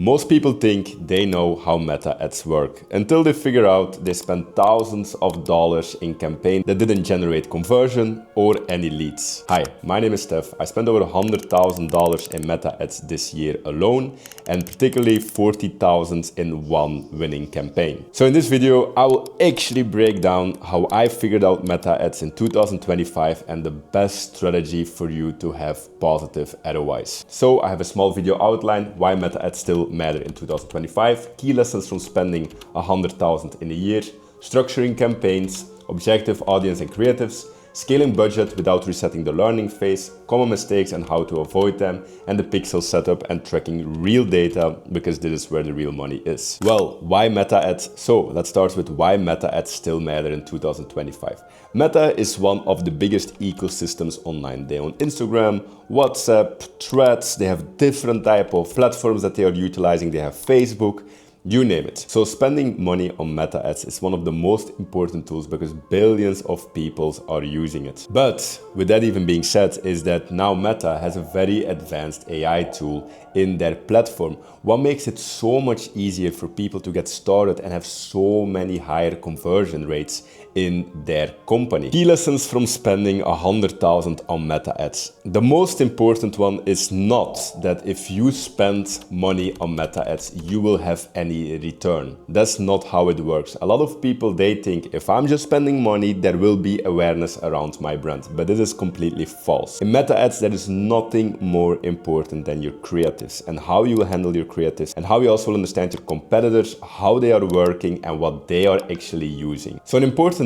Most people think they know how Meta ads work until they figure out they spent thousands of dollars in campaigns that didn't generate conversion or any leads. Hi, my name is Stef. I spent over $100,000 in Meta ads this year alone, and particularly 40,000 in one winning campaign. So in this video, I will actually break down how I figured out Meta ads in 2025 and the best strategy for you to have positive ROIs. So I have a small video outline why Meta ads still matter in 2025, key lessons from spending 100,000 in a year, structuring campaigns, objective audience and creatives, scaling budget without resetting the learning phase, common mistakes and how to avoid them, and the pixel setup and tracking real data, because this is where the real money is. Well, why Meta ads? So let's start with why Meta ads still matter in 2025. Meta is one of the biggest ecosystems online. They own Instagram, WhatsApp, Threads, they have different type of platforms that they are utilizing, they have Facebook, you name it. So spending money on Meta ads is one of the most important tools because billions of people are using it. But with that even being said, is that now Meta has a very advanced AI tool in their platform. What makes it so much easier for people to get started and have so many higher conversion rates in their company. Key lessons from spending 100,000 on Meta ads. The most important one is not that if you spend money on Meta ads, you will have any return. That's not how it works. A lot of people, they think if I'm just spending money, there will be awareness around my brand. But this is completely false. In Meta ads, there is nothing more important than your creatives and how you will handle your creatives and how you also will understand your competitors, how they are working and what they are actually using. So an important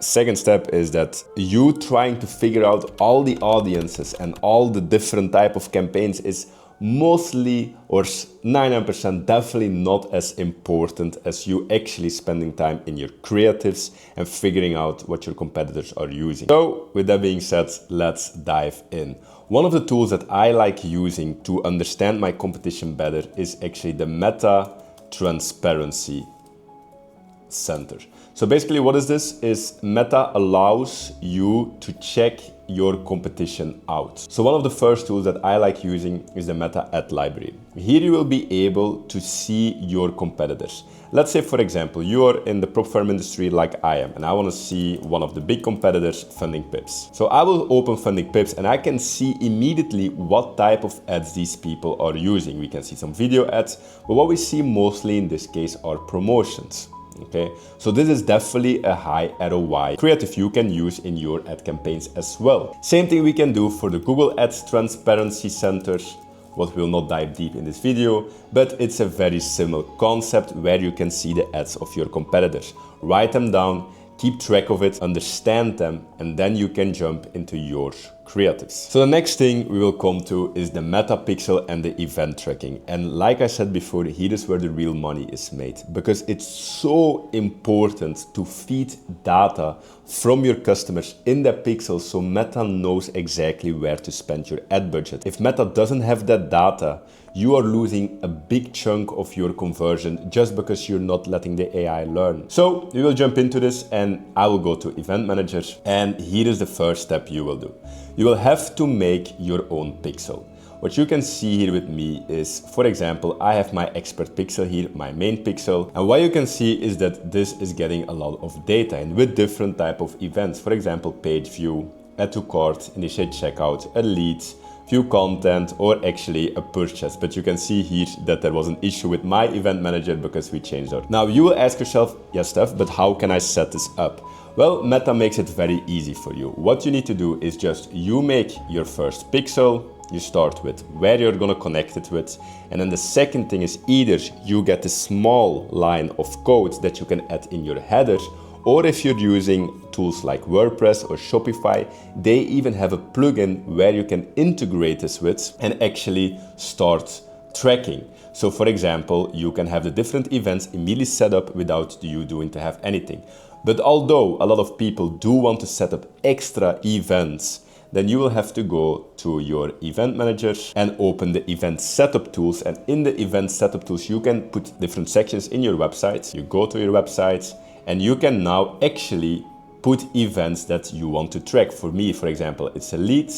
second step is that you trying to figure out all the audiences and all the different type of campaigns is mostly or 99% definitely not as important as you actually spending time in your creatives and figuring out what your competitors are using. So with that being said, let's dive in. One of the tools that I like using to understand my competition better is actually the Meta Transparency Center. So basically what is this? Is Meta allows you to check your competition out. So one of the first tools that I like using is the Meta Ad Library. Here you will be able to see your competitors. Let's say, for example, you are in the prop firm industry like I am, and I want to see one of the big competitors, Funding Pips. So I will open Funding Pips and I can see immediately what type of ads these people are using. We can see some video ads, but what we see mostly in this case are promotions. Okay, so this is definitely a high ROI creative you can use in your ad campaigns as well. Same thing we can do for the Google Ads Transparency Center, what we'll not dive deep in this video, but it's a very similar concept where you can see the ads of your competitors. Write them down, keep track of it, understand them, and then you can jump into your creatives. So the next thing we will come to is the meta pixel and the event tracking. And like I said before, here is where the real money is made, because it's so important to feed data from your customers in that pixel so Meta knows exactly where to spend your ad budget. If Meta doesn't have that data, you are losing a big chunk of your conversion just because you're not letting the AI learn. So we will jump into this and I will go to Event Manager, and here is the first step you will do. You will have to make your own pixel. What you can see here with me is, for example, I have my expert pixel here, my main pixel. And what you can see is that this is getting a lot of data and with different type of events. For example, page view, add to cart, initiate checkout, a lead, view content, or actually a purchase. But you can see here that there was an issue with my event manager because we changed it. Now you will ask yourself, yes, Stef, but how can I set this up? Well, Meta makes it very easy for you. What you need to do is just you make your first pixel. You start with where you're gonna connect it with. And then the second thing is either you get a small line of code that you can add in your header, or if you're using tools like WordPress or Shopify, they even have a plugin where you can integrate this with and actually start tracking. So for example, you can have the different events immediately set up without you doing to have anything. But although a lot of people do want to set up extra events, then you will have to go to your event manager and open the event setup tools. And in the event setup tools, you can put different sections in your website. You go to your website and you can now actually put events that you want to track. For me, for example, it's a lead,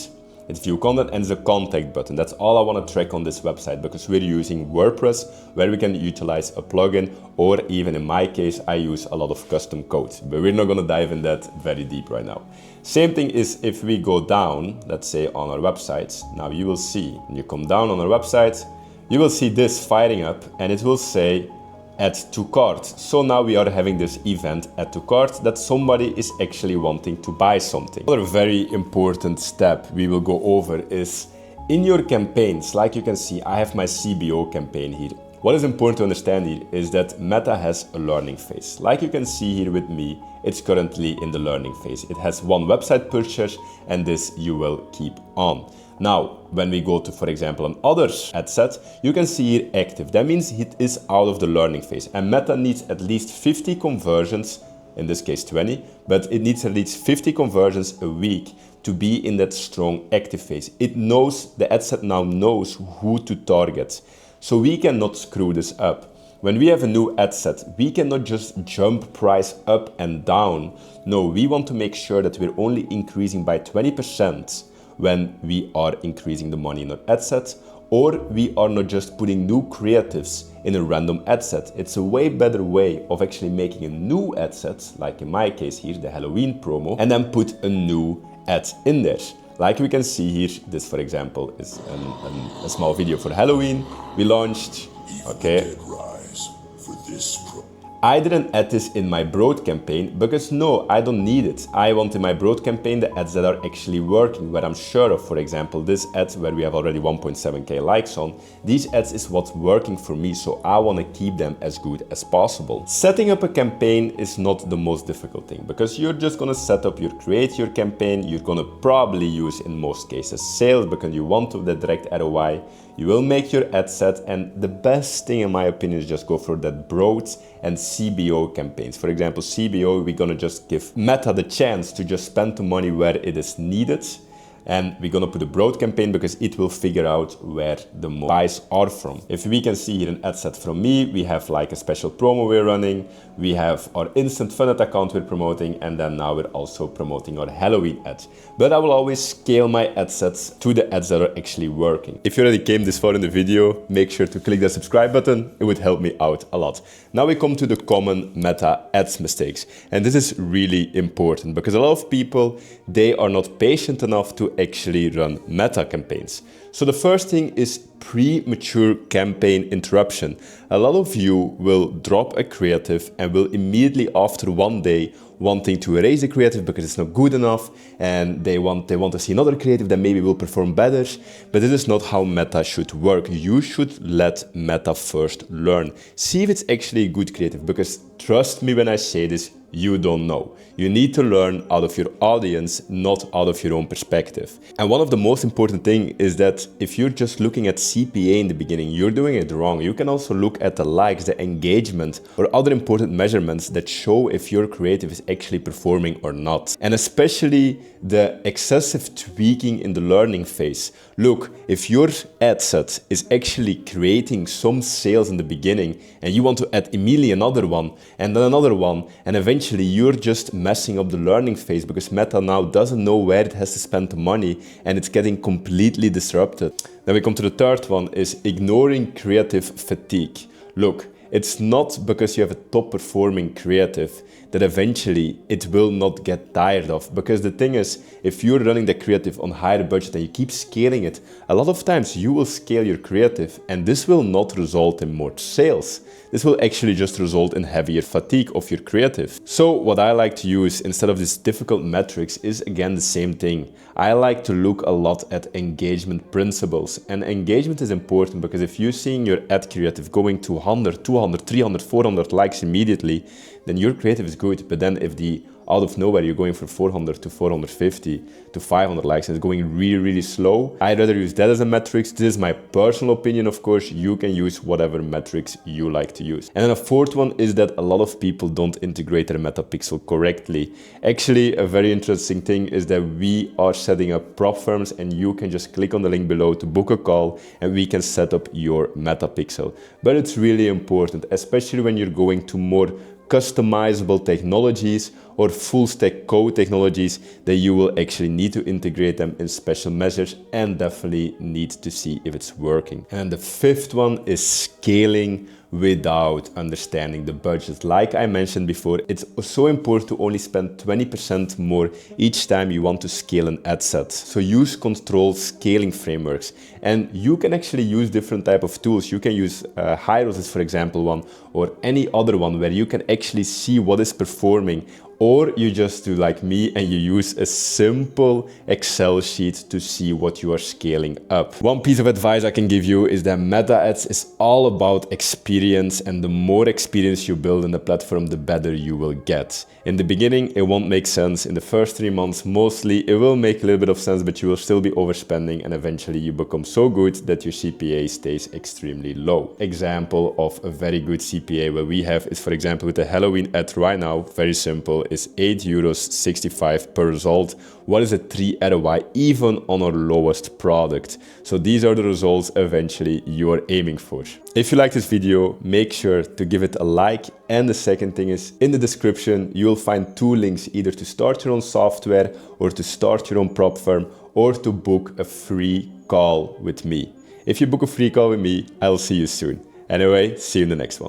It's view content, and it's a contact button. That's all I want to track on this website because we're using WordPress where we can utilize a plugin, or even in my case, I use a lot of custom codes, but we're not going to dive in that very deep right now. Same thing is if we go down, let's say on our websites, now you will see, when you come down on our website, you will see this firing up and it will say add to cart. So now we are having this event add to cart that somebody is actually wanting to buy something. Another very important step we will go over is in your campaigns. Like you can see, I have my CBO campaign here. What is important to understand here is that Meta has a learning phase. Like you can see here with me, it's currently in the learning phase. It has one website purchase and this you will keep on. Now, when we go to, for example, another ad set, you can see here active. That means it is out of the learning phase. And Meta needs at least 50 conversions, in this case 20, but it needs at least 50 conversions a week to be in that strong active phase. It knows, the ad set now knows who to target. So we cannot screw this up. When we have a new ad set, we cannot just jump price up and down. No, we want to make sure that we're only increasing by 20% when we are increasing the money in our ad set, or we are not just putting new creatives in a random ad set. It's a way better way of actually making a new ad set, like in my case here, the Halloween promo, and then put a new ad in there. Like we can see here, this for example is a small video for Halloween. We launched, okay. I didn't add this in my broad campaign because no, I don't need it. I want in my broad campaign the ads that are actually working, where I'm sure of, for example, this ad where we have already 1.7k likes on. These ads is what's working for me, so I want to keep them as good as possible. Setting up a campaign is not the most difficult thing because you're just gonna set up create your campaign. You're gonna probably use in most cases sales because you want the direct ROI. You will make your ad set, and the best thing in my opinion is just go for that broad and CBO campaigns. For example, CBO, we're gonna just give Meta the chance to just spend the money where it is needed. And we're gonna put a broad campaign because it will figure out where the buys are from. If we can see here an ad set from me, we have like a special promo we're running. We have our instant funnel account we're promoting, and then now we're also promoting our Halloween ad. But I will always scale my ad sets to the ads that are actually working. If you already came this far in the video, make sure to click the subscribe button. It would help me out a lot. Now we come to the common Meta ads mistakes. And this is really important because a lot of people, they are not patient enough to actually run Meta campaigns. So the first thing is premature campaign interruption. A lot of you will drop a creative and will immediately after one day wanting to erase the creative because it's not good enough, and they want to see another creative that maybe will perform better. But this is not how Meta should work. You should let Meta first learn. See if it's actually a good creative, because trust me when I say this, you don't know. You need to learn out of your audience, not out of your own perspective. And one of the most important things is that if you're just looking at CPA in the beginning, you're doing it wrong. You can also look at the likes, the engagement, or other important measurements that show if your creative is actually performing or not. And especially the excessive tweaking in the learning phase. Look, if your ad set is actually creating some sales in the beginning and you want to add immediately another one and then another one, and eventually you're just messing up the learning phase because Meta now doesn't know where it has to spend the money and it's getting completely disrupted. Then we come to the third one, is ignoring creative fatigue. Look, it's not because you have a top performing creative that eventually it will not get tired of. Because the thing is, if you're running the creative on higher budget and you keep scaling it, a lot of times you will scale your creative and this will not result in more sales. This will actually just result in heavier fatigue of your creative. So what I like to use instead of these difficult metrics is again the same thing. I like to look a lot at engagement principles, and engagement is important because if you're seeing your ad creative going to 100, 200, 300, 400 likes immediately, then your creative is good. But then if out of nowhere you're going from 400 to 450 to 500 likes and it's going really, really slow, I'd rather use that as a metrics. This is my personal opinion, of course. You can use whatever metrics you like to use. And then a fourth one is that a lot of people don't integrate their meta pixel correctly. Actually, a very interesting thing is that we are setting up prop firms and you can just click on the link below to book a call and we can set up your meta pixel. But it's really important, especially when you're going to more customizable technologies or full stack code technologies, then you will actually need to integrate them in special measures and definitely need to see if it's working. And the fifth one is scaling without understanding the budget. Like I mentioned before, it's so important to only spend 20% more each time you want to scale an ad set. So use controlled scaling frameworks, and you can actually use different type of tools. You can use ROAS, for example, one, or any other one where you can actually see what is performing. Or you just do like me and you use a simple Excel sheet to see what you are scaling up. One piece of advice I can give you is that meta ads is all about experience, and the more experience you build in the platform, the better you will get. In the beginning, it won't make sense. In the first 3 months, mostly it will make a little bit of sense, but you will still be overspending, and eventually you become so good that your CPA stays extremely low. Example of a very good CPA where we have is, for example, with the Halloween ad right now, very simple, is €8.65 per result. What is a 3 ROI even on our lowest product? So these are the results eventually you are aiming for. If you like this video, make sure to give it a like. And the second thing is, in the description, you will find 2 links, either to start your own software or to start your own prop firm or to book a free call with me. If you book a free call with me, I'll see you soon. Anyway, see you in the next one.